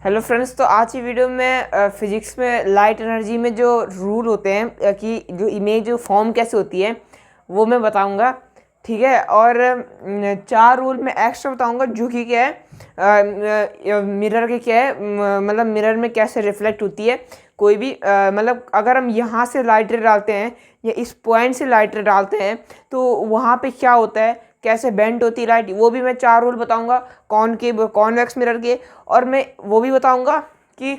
Hello friends, तो आज की वीडियो में फिजिक्स में लाइट एनर्जी में जो रूल होते हैं कि जो इमेज फॉर्म कैसे होती है वो मैं बताऊंगा। ठीक है। और 4 रूल मैं एक्स्ट्रा बताऊंगा जो कि क्या है, मिरर के क्या है, मतलब मिरर में कैसे रिफ्लेक्ट होती है कोई भी, मतलब अगर हम यहाँ से लाइट रे डालते हैं या इस पॉइंट से लाइट रे डालते हैं तो वहाँ पे क्या होता है, कैसे बेंड होती है लाइट, वो भी मैं 4 रूल बताऊंगा कॉन्वेक्स मिरर के। और मैं वो भी बताऊंगा कि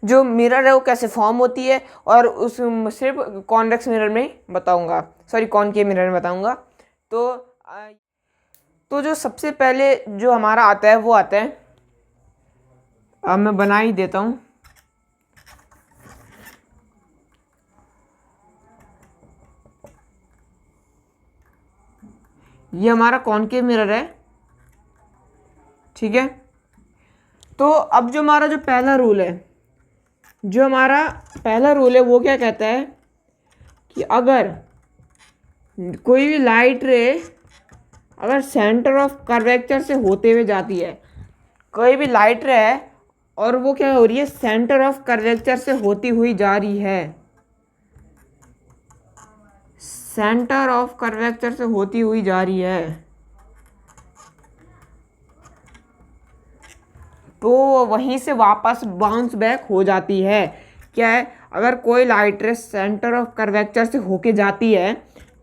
जो मिरर है वो कैसे फॉर्म होती है, और उस सिर्फ कॉन्वेक्स मिरर में ही बताऊंगा, सॉरी कॉनकेव मिरर में बताऊंगा। तो तो जो सबसे पहले जो हमारा आता है वो आता है, अब मैं बना ही देता हूँ। ये हमारा कॉनकेव मिरर है। ठीक है। तो अब जो हमारा जो पहला रूल है, जो हमारा पहला रूल है वो क्या कहता है कि अगर कोई भी लाइट रे अगर सेंटर ऑफ कर्वेचर से होते हुए जाती है, कोई भी लाइट रे है और वो क्या हो रही है, सेंटर ऑफ कर्वेचर से होती हुई जा रही है, सेंटर ऑफ कर्वेचर से होती हुई जा रही है, तो वहीं से वापस बाउंस बैक हो जाती है। क्या है, अगर कोई लाइट रे सेंटर ऑफ कर्वेचर से होके जाती है,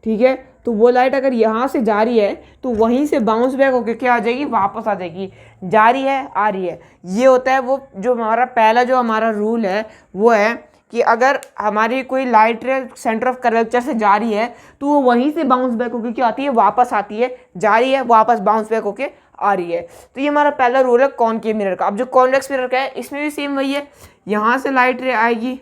ठीक है, तो वो लाइट अगर यहाँ से जा रही है तो वहीं से बाउंस बैक होके क्या आ जाएगी, वापस आ जाएगी। जा रही है, आ रही है, ये होता है वो जो हमारा पहला जो हमारा रूल है वो है कि अगर हमारी कोई लाइट रे सेंटर ऑफ कर्वेचर से जा रही है तो वो वहीं से बाउंस बैक होके क्या आती है, वापस आती है। जा रही है, वापस बाउंस बैक होके आ रही है। तो ये हमारा पहला रूल है कॉनकेव मिरर का। अब जो कॉन्वेक्स मिरर का है इसमें भी सेम वही है, यहाँ से लाइट रे आएगी।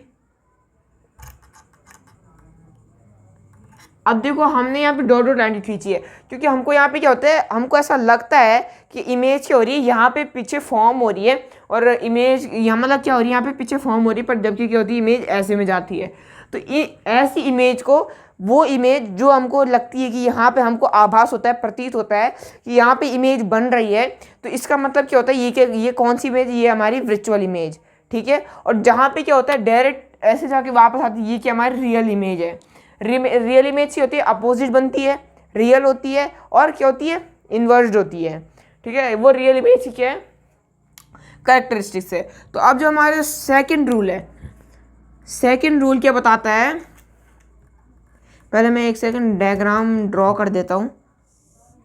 अब देखो हमने यहाँ पे डॉट डॉट लाइन खींची है क्योंकि हमको यहाँ पे क्या होता है, हमको ऐसा लगता है कि इमेज क्या हो रही है, यहाँ पे पीछे फॉर्म हो रही है, और इमेज यहाँ मतलब क्या हो रही है, यहाँ पे पीछे फॉर्म हो रही है, पर जबकि क्या होती है, इमेज ऐसे में जाती है। तो ये ऐसी इमेज को, वो इमेज जो हमको लगती है कि यहाँ पे हमको आभास होता है, प्रतीत होता है कि यहाँ पे इमेज बन रही है, तो इसका मतलब क्या होता है, ये कौन सी इमेज, ये हमारी वर्चुअल इमेज। ठीक है। और जहाँ पे क्या होता है, डायरेक्ट ऐसे जाके वापस आती है, ये क्या हमारी रियल इमेज है। रियल इमेज सी होती है, अपोजिट बनती है, रियल होती है, और क्या होती है, इन्वर्स्ड होती है। ठीक है, वो रियल इमेज की क्या है, कैरेक्टरिस्टिक्स है। तो अब जो हमारे सेकंड रूल है, सेकंड रूल क्या बताता है, पहले मैं एक सेकंड डायग्राम ड्रॉ कर देता हूँ,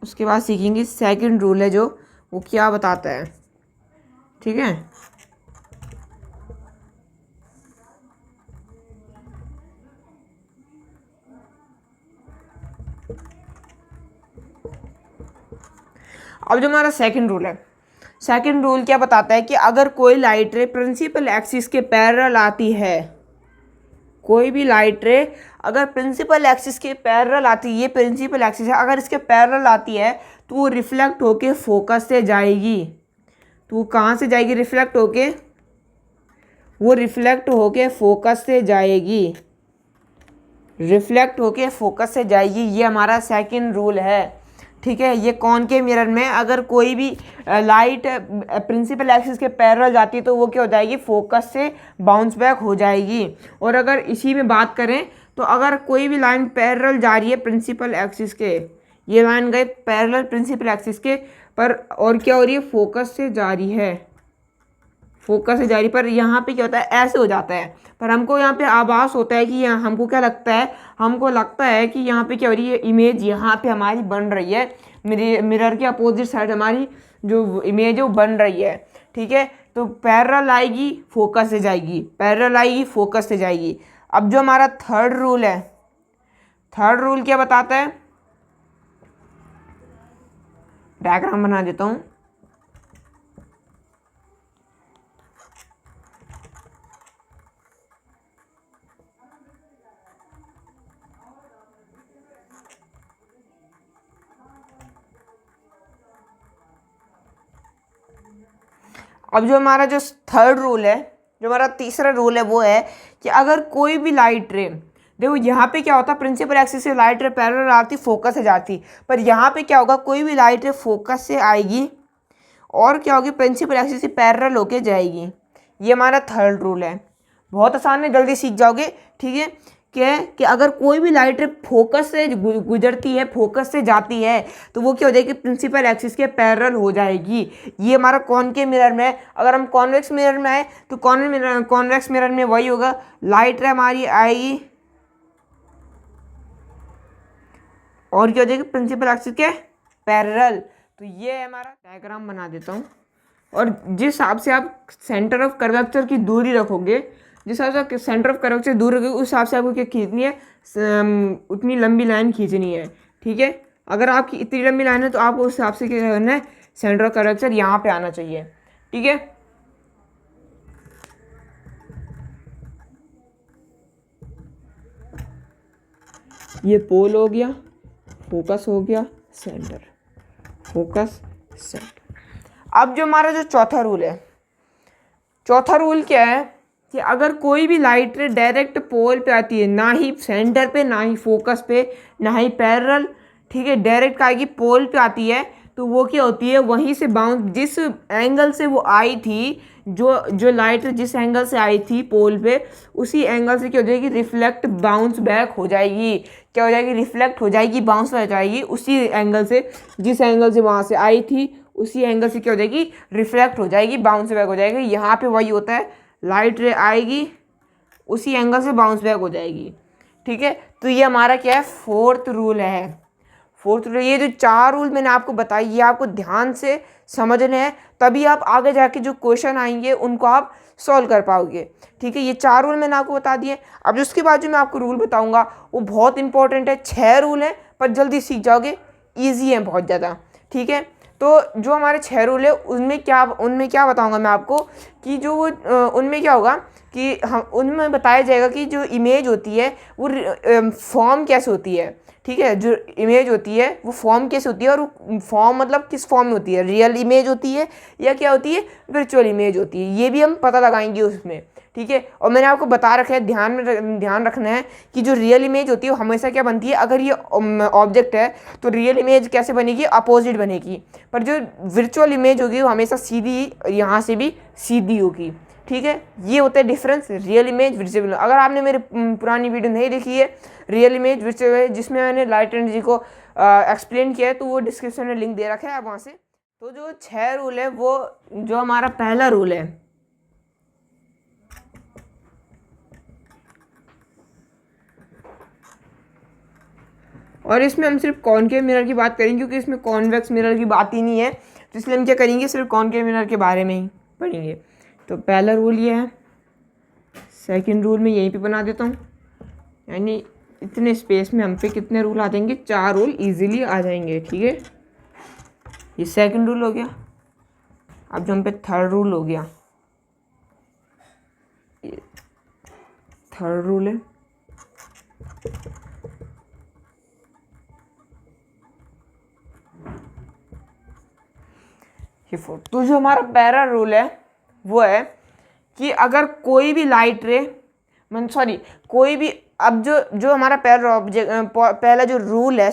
उसके बाद सीखेंगे सेकंड रूल है जो वो क्या बताता है। ठीक है। अब जो हमारा सेकंड रूल है, सेकंड रूल क्या बताता है कि अगर कोई लाइट रे प्रिंसिपल एक्सिस के पैरेलल आती है, कोई भी लाइट रे अगर प्रिंसिपल एक्सिस के पैरेलल आती है, ये प्रिंसिपल एक्सिस है, अगर इसके पैरेलल आती है तो वो रिफ्लेक्ट होके फोकस से जाएगी। तो वो कहाँ से जाएगी, रिफ्लेक्ट होके, वो रिफ्लेक्ट होके फोकस से जाएगी, रिफ्लेक्ट होके फोकस से जाएगी। ये हमारा सेकंड रूल है। ठीक है। ये कॉनकेव मिरर में अगर कोई भी लाइट प्रिंसिपल एक्सिस के पैरेलल जाती है तो वो क्या हो जाएगी, फोकस से बाउंस बैक हो जाएगी। और अगर इसी में बात करें तो अगर कोई भी लाइन पैरेलल जा रही है प्रिंसिपल एक्सिस के, ये लाइन गई पैरेलल प्रिंसिपल एक्सिस के पर, और क्या हो रही है, फोकस से जा रही है, फोकस से जा रही, पर यहाँ पे क्या होता है, ऐसे हो जाता है, पर हमको यहाँ पे आभास होता है कि यहाँ हमको क्या लगता है, हमको लगता है कि यहाँ पे क्या हो रही है, इमेज यहाँ पे हमारी बन रही है, मिरर के अपोजिट साइड हमारी जो इमेज है वो बन रही है। ठीक है। तो पैरेलल आएगी, फोकस से जाएगी, पैरेलल आएगी, फोकस से जाएगी। अब जो हमारा थर्ड रूल है, थर्ड रूल क्या बताता है, डायग्राम बना देता हूँ। अब जो हमारा जो थर्ड रूल है, जो हमारा तीसरा रूल है वो है कि अगर कोई भी लाइट रे, देखो यहाँ पे क्या होता है, प्रिंसिपल एक्सिस से लाइट रे पैरेलल आती, फोकस से जाती, पर यहाँ पे क्या होगा, कोई भी लाइट रे फोकस से आएगी और क्या होगी, प्रिंसिपल एक्सिस से पैरेलल होके जाएगी। ये हमारा थर्ड रूल है, बहुत आसान है, जल्दी सीख जाओगे। ठीक है, क्या है कि अगर कोई भी लाइट रे फोकस से गुजरती है, फोकस से जाती है, तो वो क्या हो जाएगी, प्रिंसिपल एक्सिस के पैरेलल हो जाएगी। ये हमारा कॉनकेव मिरर में है। अगर हम कॉन्वेक्स मिरर में आए तो कॉन्वेक्स मिरर में वही होगा, लाइट रे हमारी आएगी और क्या हो जाएगी, प्रिंसिपल एक्सिस के पैरेलल। तो ये हमारा डायग्राम बना देता हूँ। और जिस हिसाब से आप सेंटर ऑफ कर्वेचर की दूरी रखोगे, जिस हिसाब से सेंटर ऑफ कर्वेचर दूर रखोगे, उस हिसाब से आपको क्या खींचनी है, उतनी लंबी लाइन खींचनी है। ठीक है, अगर आपकी इतनी लंबी लाइन है तो आपको उस हिसाब से क्या करना है, सेंटर ऑफ कर्वेचर यहाँ पे आना चाहिए। ठीक है, ये पोल हो गया, फोकस हो गया, सेंटर, फोकस, सेंटर। अब जो हमारा जो चौथा रूल है, चौथा रूल क्या है कि अगर कोई भी लाइट रे डायरेक्ट पोल पे आती है, ना ही सेंटर पे, ना ही फोकस पे, ना ही पैरेलल, ठीक है, डायरेक्ट आएगी पोल पे आती है, तो वो क्या होती है, वहीं से बाउंस, जिस एंगल से वो आई थी, जो लाइट जिस एंगल से आई थी पोल पे, उसी एंगल से क्या हो जाएगी, रिफ्लेक्ट बाउंस बैक हो जाएगी। क्या हो जाएगी, रिफ्लेक्ट हो जाएगी, बाउंस हो जाएगी उसी एंगल से, जिस एंगल से वहाँ से आई थी, उसी एंगल से क्या हो जाएगी, रिफ्लेक्ट हो जाएगी, बाउंस बैक हो जाएगी। यहाँ पे वही होता है, लाइट रे आएगी, उसी एंगल से बाउंस बैक हो जाएगी। ठीक है, तो ये हमारा क्या है, फोर्थ रूल है। फोर्थ रूल, ये जो चार रूल मैंने आपको बताई, ये आपको ध्यान से समझने हैं, तभी आप आगे जाके जो क्वेश्चन आएंगे उनको आप सॉल्व कर पाओगे। ठीक है, ये चार रूल मैंने आपको बता दिए। अब उसके बाद जो मैं आपको रूल बताऊंगा वो बहुत इंपॉर्टेंट है, 6 रूल है, पर जल्दी सीख जाओगे, ईजी है बहुत ज़्यादा। ठीक है, तो जो हमारे 6 रूल है उनमें क्या बताऊंगा मैं आपको, कि जो वो उनमें क्या होगा कि हम उनमें बताया जाएगा कि जो इमेज होती है वो फॉर्म कैसे होती है। ठीक है, जो इमेज होती है वो फॉर्म कैसे होती है, और वो फॉर्म मतलब किस फॉर्म में होती है, रियल इमेज होती है या क्या होती है, वर्चुअल इमेज होती है, ये भी हम पता लगाएंगे उसमें। ठीक है, और मैंने आपको बता रखा है, ध्यान रखना है कि जो रियल इमेज होती है वो हमेशा क्या बनती है, अगर ये ऑब्जेक्ट है तो रियल इमेज कैसे बनेगी, अपोजिट बनेगी, पर जो वर्चुअल इमेज होगी वो हमेशा सीधी, यहाँ से भी सीधी होगी। ठीक है, ये होता है डिफरेंस, रियल इमेज, वर्चुअल। अगर आपने मेरी पुरानी वीडियो नहीं देखी है, रियल इमेज, वर्चुअल, जिसमें मैंने लाइट एनर्जी को एक्सप्लेन किया है, तो वो डिस्क्रिप्शन में लिंक दे रखा है, आप वहाँ से। तो जो 6 रूल है, वो जो हमारा पहला रूल है, और इसमें हम सिर्फ कॉनकेव मिरर की बात करेंगे, क्योंकि इसमें कॉन्वेक्स मिरर की बात ही नहीं है, तो इसलिए हम क्या करेंगे, सिर्फ कॉनकेव मिरर के बारे में ही पढ़ेंगे। तो पहला रूल ये है, सेकंड रूल मैं यहीं पे बना देता हूँ, यानी इतने स्पेस में हम पे कितने रूल आ जाएंगे, 4 रूल इजीली आ जाएंगे। ठीक है, ये सेकंड रूल हो गया। अब जो हम पे थर्ड रूल हो गया, थर्ड रूल है, ये फोर्थ। तो जो हमारा पहला रूल है वो है कि अगर कोई भी लाइट रे, कोई भी, अब जो हमारा पहला जो रूल है,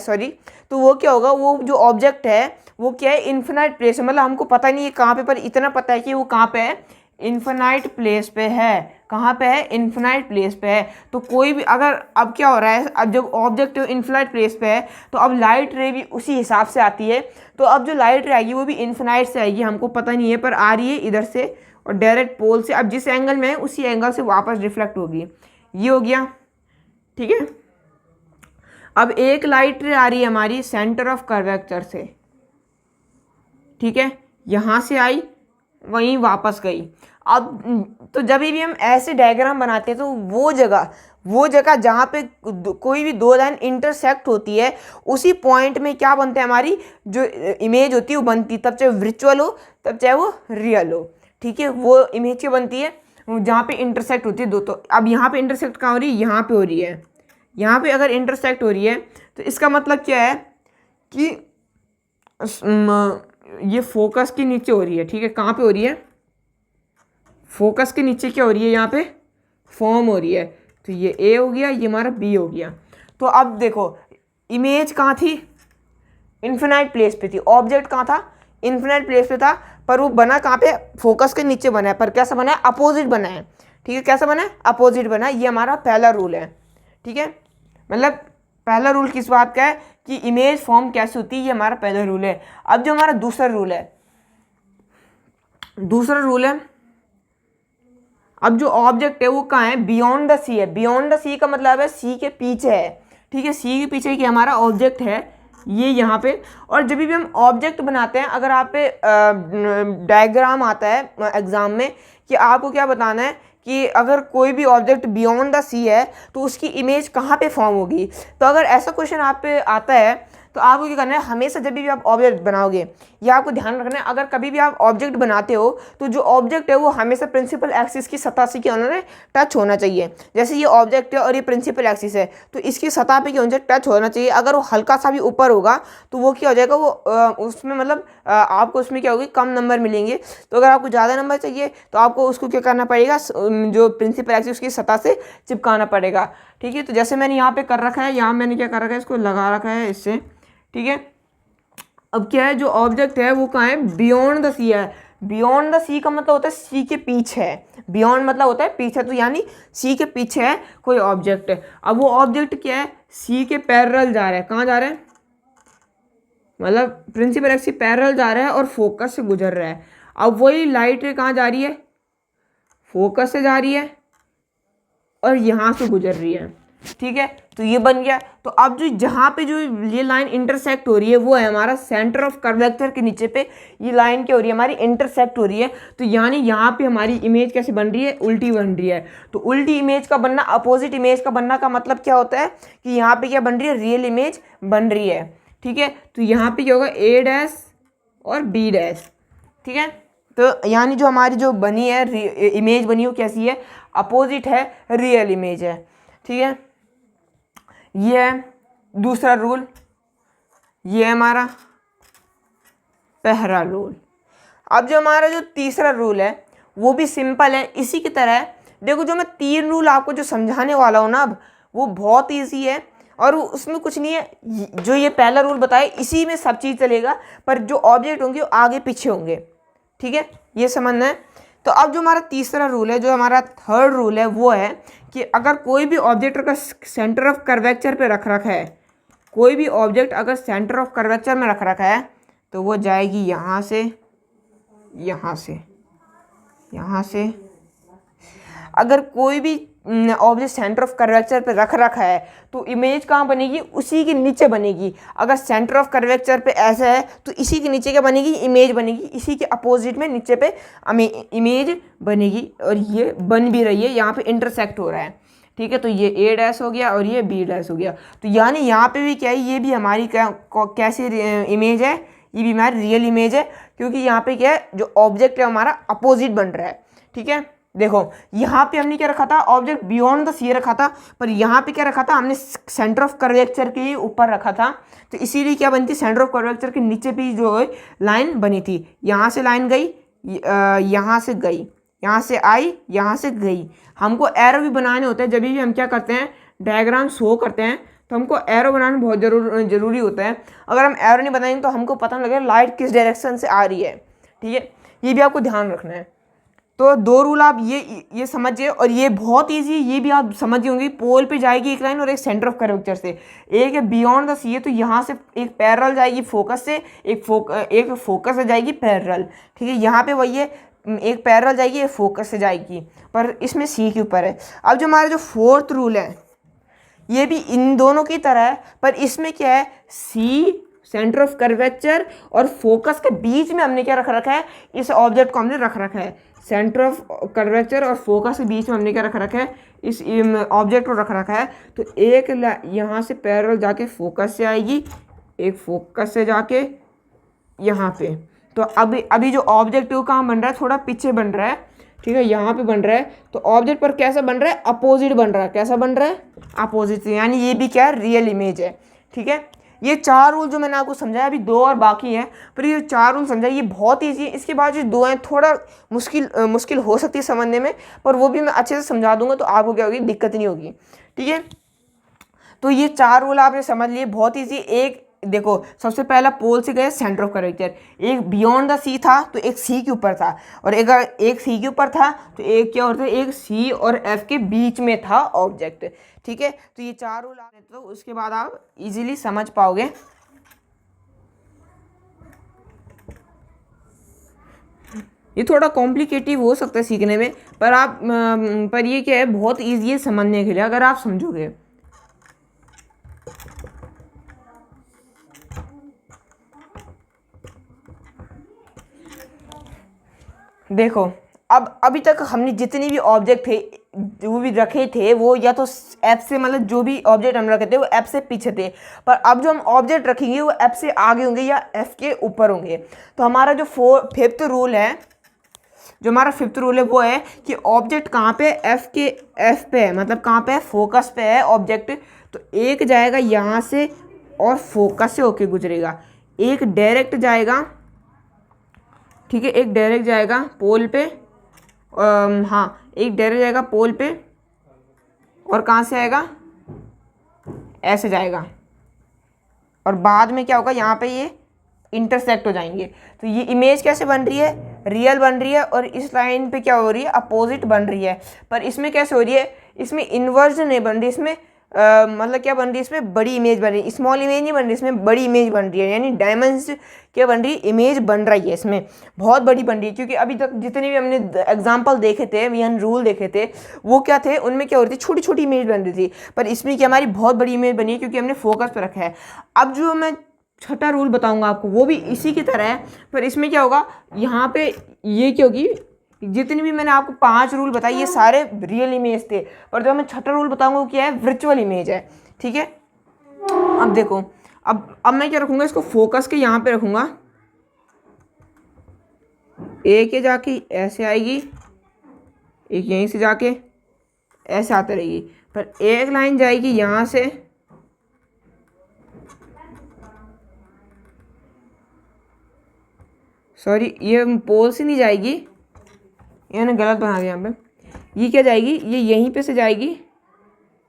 तो वो क्या होगा, वो जो ऑब्जेक्ट है वो क्या है, इन्फिनाइट प्लेस है, मतलब हमको पता नहीं है कहाँ पे, पर इतना पता है कि वो कहाँ पे है, इन्फिनाइट प्लेस पे है। कहाँ पे है, इन्फिनाइट प्लेस पे है। तो कोई भी, अगर अब क्या हो रहा है, अब जब ऑब्जेक्ट इन्फिनाइट प्लेस पे है, तो अब लाइट रे भी उसी हिसाब से आती है। तो अब जो लाइट रे आएगी वो भी इन्फिनाइट से आएगी, हमको पता नहीं है, पर आ रही है इधर से और डायरेक्ट पोल से। अब जिस एंगल में है उसी एंगल से वापस रिफ्लेक्ट होगी। ये हो गया। ठीक है, अब एक लाइट रे आ रही है हमारी सेंटर ऑफ कर्वेचर से। ठीक है, यहाँ से आई, वहीं वापस गई। अब तो जब भी हम ऐसे डायग्राम बनाते हैं, तो वो जगह जहाँ पे कोई भी 2 लाइन इंटरसेक्ट होती है, उसी पॉइंट में क्या बनते हैं, हमारी जो इमेज होती है वो बनती है, तब चाहे वर्चुअल हो, तब चाहे वो रियल हो। ठीक है, वो इमेज क्या बनती है, जहाँ पे इंटरसेक्ट होती है दो। तो अब यहाँ पे इंटरसेक्ट कहाँ हो रही है, यहाँ पे हो रही है। यहाँ पे अगर इंटरसेक्ट हो रही है तो इसका मतलब क्या है कि ये फोकस के नीचे हो रही है। ठीक है, कहाँ पे हो रही है, फोकस के नीचे क्या हो रही है, यहाँ पे फॉर्म हो रही है। तो ये ए हो गया, ये हमारा बी हो गया। तो अब देखो, इमेज कहाँ थी, इन्फिनाइट प्लेस पे थी, ऑब्जेक्ट कहाँ था, इन्फिनाइट प्लेस पे था, पर वो बना कहाँ पे, फोकस के नीचे बना है, पर कैसा बना है, अपोजिट बना है। ठीक है, कैसा बना है, अपोजिट बना है। ये हमारा पहला रूल है। ठीक है, मतलब पहला रूल किस बात का है कि इमेज फॉर्म कैसे होती है, ये हमारा पहला रूल है। अब जो हमारा दूसरा रूल है, अब जो ऑब्जेक्ट है वो कहाँ है, बियॉन्ड द सी है। बियॉन्ड द सी का मतलब है सी के पीछे है। ठीक है, सी के पीछे की हमारा ऑब्जेक्ट है ये यहाँ पे। और जब भी हम ऑब्जेक्ट बनाते हैं, अगर आप पे डायग्राम आता है एग्जाम में कि आपको क्या बताना है कि अगर कोई भी ऑब्जेक्ट बियॉन्ड द सी है तो उसकी इमेज कहाँ पे फॉर्म होगी। तो अगर ऐसा क्वेश्चन आप पे आता है तो आपको क्या करना है, हमेशा जब भी आप ऑब्जेक्ट बनाओगे, या आपको ध्यान रखना है अगर कभी भी आप ऑब्जेक्ट बनाते हो तो जो ऑब्जेक्ट है वो हमेशा प्रिंसिपल एक्सिस की सतह से क्या होना है, टच होना चाहिए। जैसे ये ऑब्जेक्ट है और ये प्रिंसिपल एक्सिस है तो इसकी सतह पे क्या होना चाहिए, टच होना चाहिए। अगर वो हल्का सा भी ऊपर होगा तो वो क्या हो जाएगा, वो उसमें मतलब आपको उसमें क्या होगी, कम नंबर मिलेंगे। तो अगर आपको ज़्यादा नंबर चाहिए तो आपको उसको क्या करना पड़ेगा, जो प्रिंसिपल एक्सिस उसकी सतह से चिपकाना पड़ेगा। ठीक है, तो जैसे मैंने यहाँ पे कर रखा है, यहाँ मैंने क्या कर रखा है, इसको लगा रखा है इससे। ठीक है, अब क्या है, जो ऑब्जेक्ट है वो कहाँ है, बियॉन्ड द सी है। बियॉन्ड द सी का मतलब होता है सी के पीछे है। बियॉन्ड मतलब होता है पीछे, तो यानी सी के पीछे है कोई ऑब्जेक्ट है। अब वो ऑब्जेक्ट क्या है, सी के पैरेलल जा रहा है। कहाँ जा रहा है, मतलब प्रिंसिपल एक्सिस से पैरेलल जा रहा है और फोकस से गुजर रहा है। अब वही लाइट कहाँ जा रही है, फोकस से जा रही है और यहाँ से गुजर रही है। ठीक है, तो ये बन गया। तो अब जो जहाँ पे जो ये लाइन इंटरसेक्ट हो रही है वो है हमारा सेंटर ऑफ कर्वेचर के नीचे पे ये लाइन क्या हो रही है, हमारी इंटरसेक्ट हो रही है। तो यानी यहाँ पे हमारी इमेज कैसे बन रही है, उल्टी बन रही है। तो उल्टी इमेज का बनना, अपोजिट इमेज का बनना का मतलब क्या होता है कि यहाँ पे क्या बन रही है, रियल इमेज बन रही है। ठीक है, तो यहाँ पे क्या होगा, ए डैश और बी डैश। ठीक है, तो यानी जो हमारी जो बनी है इमेज बनी, वो कैसी है, अपोजिट है, रियल इमेज है। ठीक है, ये है दूसरा रूल, ये है हमारा पहला रूल। अब जो हमारा जो तीसरा रूल है वो भी सिंपल है, इसी की तरह है। देखो, जो मैं 3 रूल आपको जो समझाने वाला हूँ ना, अब वो बहुत इजी है और उसमें कुछ नहीं है। जो ये पहला रूल बताए इसी में सब चीज़ चलेगा, पर जो ऑब्जेक्ट होंगे वो आगे पीछे होंगे। ठीक है, ये समझना है। तो अब जो हमारा तीसरा रूल है, जो हमारा थर्ड रूल है, वो है कि अगर कोई भी ऑब्जेक्ट का सेंटर ऑफ कर्वेचर पे रख रखा है, कोई भी ऑब्जेक्ट अगर सेंटर ऑफ कर्वेचर में रख रखा है तो वो जाएगी यहाँ से, यहाँ से, यहाँ से। अगर कोई भी ऑब्जेक्ट सेंटर ऑफ कर्वेचर पे रख रखा है तो इमेज कहाँ बनेगी, उसी के नीचे बनेगी। अगर सेंटर ऑफ कर्वेचर पे ऐसा है तो इसी के नीचे क्या बनेगी, इमेज बनेगी। इसी के अपोजिट में नीचे पे इमेज बनेगी, और ये बन भी रही है, यहाँ पे इंटरसेक्ट हो रहा है। ठीक है, तो ये ए डैश हो गया और ये बी डैश हो गया। तो यानी यहाँ पे भी क्या है, ये भी हमारी कैसी इमेज है, ये भी हमारी रियल इमेज है, क्योंकि यहाँ पे क्या है, जो ऑब्जेक्ट है हमारा अपोजिट बन रहा है। ठीक है, देखो यहाँ पे हमने क्या रखा था, ऑब्जेक्ट बियॉन्ड द सी रखा था, पर यहाँ पे क्या रखा था, हमने सेंटर ऑफ कर्वेचर के ऊपर रखा था। तो इसीलिए क्या बनती, सेंटर ऑफ कर्वेचर के नीचे भी जो लाइन बनी थी, यहाँ से लाइन गई, यहाँ से गई, यहाँ से आई, यहाँ से गई। हमको एरो भी बनाने होते हैं, जब भी हम क्या करते हैं, डायग्राम शो करते हैं तो हमको एरो बनाना बहुत जरूरी होता है। अगर हम एरो नहीं बनाएंगे तो हमको पता नहीं लगेगा लाइट किस डायरेक्शन से आ रही है। ठीक है, ये भी आपको ध्यान रखना है। तो 2 रूल आप ये समझिए, और ये बहुत ईजी, ये भी आप समझ होंगे। पोल पे जाएगी एक लाइन और एक सेंटर ऑफ कर्वेचर से, एक है बियॉन्ड द सी है, तो यहाँ से एक पैरेलल जाएगी फोकस से, एक फोकस से जाएगी पैरेलल। ठीक है, यहाँ पे वही है, एक पैरेलल जाएगी, एक फोकस से जाएगी, पर इसमें सी के ऊपर है। अब जो हमारा जो 4th रूल है ये भी इन दोनों की तरह है, पर इसमें क्या है, सी सेंटर ऑफ कर्वेचर और फोकस के बीच में हमने क्या रख रखा है, इस ऑब्जेक्ट को हमने रख रखा है। सेंटर ऑफ कर्वेचर और फोकस के बीच में हमने क्या रख रखा है, इस ऑब्जेक्ट को रख रखा है। तो एक यहाँ से पैरेलल जाके फोकस से आएगी, एक फोकस से जाके यहाँ पे। तो अभी जो ऑब्जेक्ट है वो कहाँ बन रहा है, थोड़ा पीछे बन रहा है। ठीक है, यहाँ पे बन रहा है। तो ऑब्जेक्ट पर कैसा बन रहा है, अपोजिट बन रहा है। कैसा बन रहा है, अपोजिट, यानी ये भी क्या है, रियल इमेज है। ठीक है, ये 4 रूल जो मैंने आपको समझाया, अभी 2 और बाकी हैं, पर ये 4 रूल समझाया, ये बहुत ईजी है। इसके बाद जो 2 हैं थोड़ा मुश्किल हो सकती है समझने में, पर वो भी मैं अच्छे से समझा दूंगा तो आपको क्या होगी, दिक्कत नहीं होगी। ठीक है, तो ये 4 रूल आपने समझ लिए, बहुत ईजी। एक देखो सबसे पहला पोल से गए सेंटर ऑफ कर्वेचर, एक बियॉन्ड द सी था तो एक सी के ऊपर था, और एक सी के ऊपर था तो एक क्या होता है, एक सी और एफ के बीच में था ऑब्जेक्ट। ठीक है, तो ये 4 रूल आते तो उसके बाद आप इजीली समझ पाओगे। ये थोड़ा कॉम्प्लिकेटिव हो सकता है सीखने में, पर ये क्या है, बहुत ईजी है समझने के लिए अगर आप समझोगे। देखो अब अभी तक हमने जितने भी ऑब्जेक्ट थे जो भी रखे थे वो या तो एफ से, मतलब जो भी ऑब्जेक्ट हम रखे थे वो एफ से पीछे थे, पर अब जो हम ऑब्जेक्ट रखेंगे वो एफ से आगे होंगे या एफ के ऊपर होंगे। तो हमारा जो फिफ्थ रूल है, वो है कि ऑब्जेक्ट कहाँ पे, एफ पे है, मतलब कहाँ पे है, फोकस पे है ऑब्जेक्ट। तो एक जाएगा यहाँ से और फोकस से होके गुजरेगा, एक डायरेक्ट जाएगा, ठीक है, एक डायरेक्ट जाएगा पोल पे, हाँ एक डायरेक्ट जाएगा पोल पे, और कहाँ से आएगा, ऐसे जाएगा, और बाद में क्या होगा, यहाँ पे ये इंटरसेक्ट हो जाएंगे। तो ये इमेज कैसे बन रही है, रियल बन रही है, और इस लाइन पे क्या हो रही है, अपोजिट बन रही है। पर इसमें कैसे हो रही है, इसमें इन्वर्जन नहीं बन रही, इसमें मतलब क्या बन रही है, इसमें बड़ी इमेज बन रही है, स्मॉल इमेज नहीं बन रही, इसमें बड़ी इमेज बन रही है, यानी डायमेंस क्या बन रही है, इमेज बन रही है, इसमें बहुत बड़ी बन रही है। क्योंकि अभी तक जितने भी हमने एग्जाम्पल देखे थे, यानी रूल देखे थे, वो क्या थे, उनमें क्या हो रही थी, छोटी छोटी इमेज बन रही थी, पर इसमें क्या हमारी बहुत बड़ी इमेज बनी है क्योंकि हमने फोकस पर रखा है। अब जो मैं छठा रूल बताऊंगा आपको वो भी इसी की तरह है, पर इसमें क्या होगा, यहाँ पे ये क्या होगी, जितनी भी मैंने आपको 5 रूल बताए ये सारे रियल इमेज थे, पर जो मैं छठा रूल बताऊंगा वो क्या है, वर्चुअल इमेज है। ठीक है, अब देखो, अब मैं क्या रखूंगा, इसको फोकस के यहाँ पे रखूंगा, एक के जाके ऐसे आएगी, एक यहीं से जाके ऐसे आते रहेगी, पर एक लाइन जाएगी यहाँ से, सॉरी ये पोल से नहीं जाएगी, ये मैंने गलत बना दिया यहाँ पे, ये क्या जाएगी, ये यहीं पे से जाएगी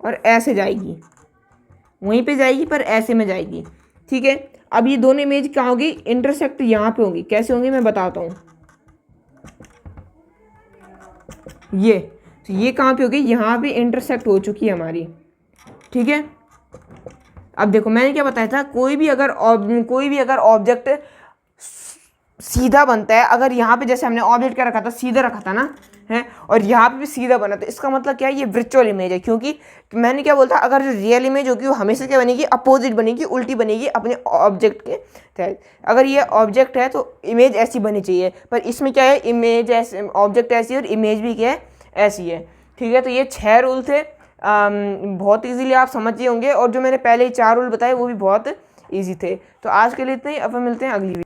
और ऐसे जाएगी, वहीं पे जाएगी पर ऐसे में जाएगी। ठीक है, अब ये दोनों इमेज क्या होगी, इंटरसेक्ट यहाँ पे होंगी। कैसे होंगी मैं बताता हूँ, ये कहाँ पे होगी, यहाँ पे इंटरसेक्ट हो चुकी है हमारी। ठीक है, अब देखो मैंने क्या बताया था, कोई भी अगर ऑब्जेक्ट सीधा बनता है, अगर यहाँ पे जैसे हमने ऑब्जेक्ट क्या रखा था, सीधा रखा था ना है, और यहाँ पे भी सीधा बना, तो इसका मतलब क्या है, ये वर्चुअल इमेज है। क्योंकि मैंने क्या बोलता, अगर जो रियल इमेज होगी वो हमेशा क्या बनेगी, अपोजिट बनेगी, उल्टी बनेगी अपने ऑब्जेक्ट के तहत। अगर ये ऑब्जेक्ट है तो इमेज ऐसी बनी चाहिए, पर इसमें क्या है, इमेज ऐसे, ऑब्जेक्ट ऐसी है और इमेज भी क्या है, ऐसी है। ठीक है, तो ये 6 रूल थे, बहुत ईजीली आप समझिए होंगे, और जो मैंने पहले ही 4 रूल बताए वो भी बहुत ईजी थे। तो आज के लिए इतना ही, अब हम मिलते हैं अगली वीडियो।